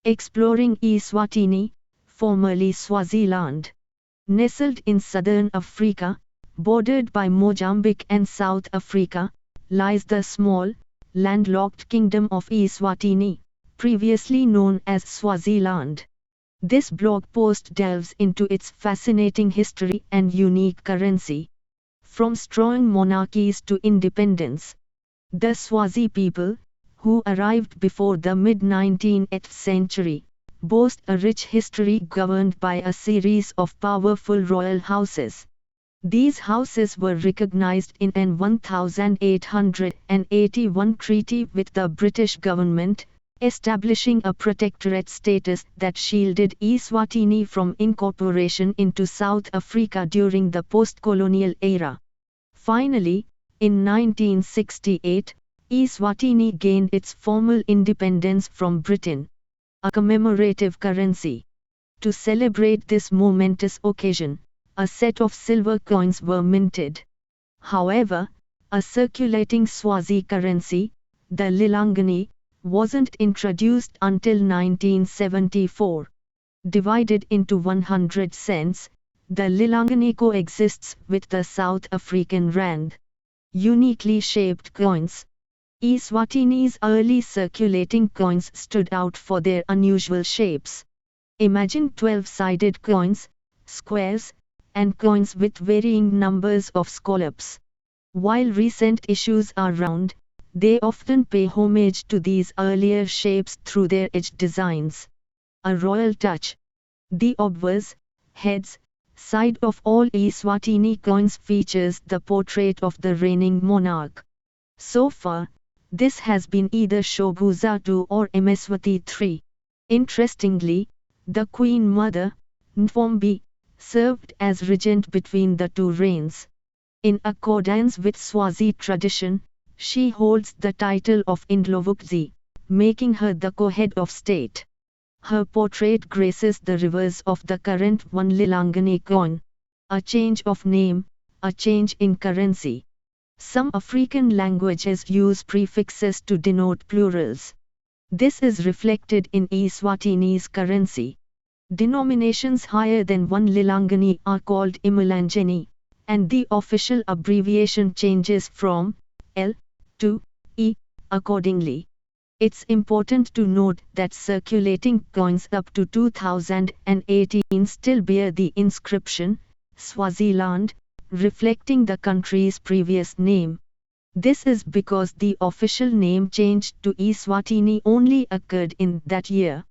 Exploring Eswatini, formerly Swaziland. Nestled in southern Africa, bordered by Mozambique and South Africa, lies the small, landlocked kingdom of Eswatini, previously known as Swaziland. This blog post delves into its fascinating history and unique currency. From strong monarchies to independence, the Swazi people, who arrived before the mid-19th century, boast a rich history governed by a series of powerful royal houses. These houses were recognized in an 1881 treaty with the British government, establishing a protectorate status that shielded Eswatini from incorporation into South Africa during the post-colonial era. Finally, in 1968, Eswatini gained its formal independence from Britain. A commemorative currency. To celebrate this momentous occasion, a set of silver coins were minted. However, a circulating Swazi currency, the Lilangeni, wasn't introduced until 1974. Divided into 100 cents, the Lilangeni coexists with the South African rand. Uniquely shaped coins. Eswatini's early circulating coins stood out for their unusual shapes. Imagine 12-sided coins, squares, and coins with varying numbers of scallops. While recent issues are round, they often pay homage to these earlier shapes through their edged designs. A royal touch. The obverse, heads, side of all Eswatini coins features the portrait of the reigning monarch. So far, this has been either Shoguza II or Mswati III. Interestingly, the Queen Mother, Mfumbi, served as regent between the two reigns. In accordance with Swazi tradition, she holds the title of Indlovukazi, making her the co-head of state. Her portrait graces the reverse of the current 1 Lilangeni coin. A change of name, a change in currency. Some African languages use prefixes to denote plurals. This is reflected in Eswatini's currency. Denominations higher than 1 Lilangeni are called Imulangeni, and the official abbreviation changes from L to E accordingly. It's important to note that circulating coins up to 2018 still bear the inscription, Swaziland, reflecting the country's previous name. This is because the official name change to Eswatini only occurred in that year.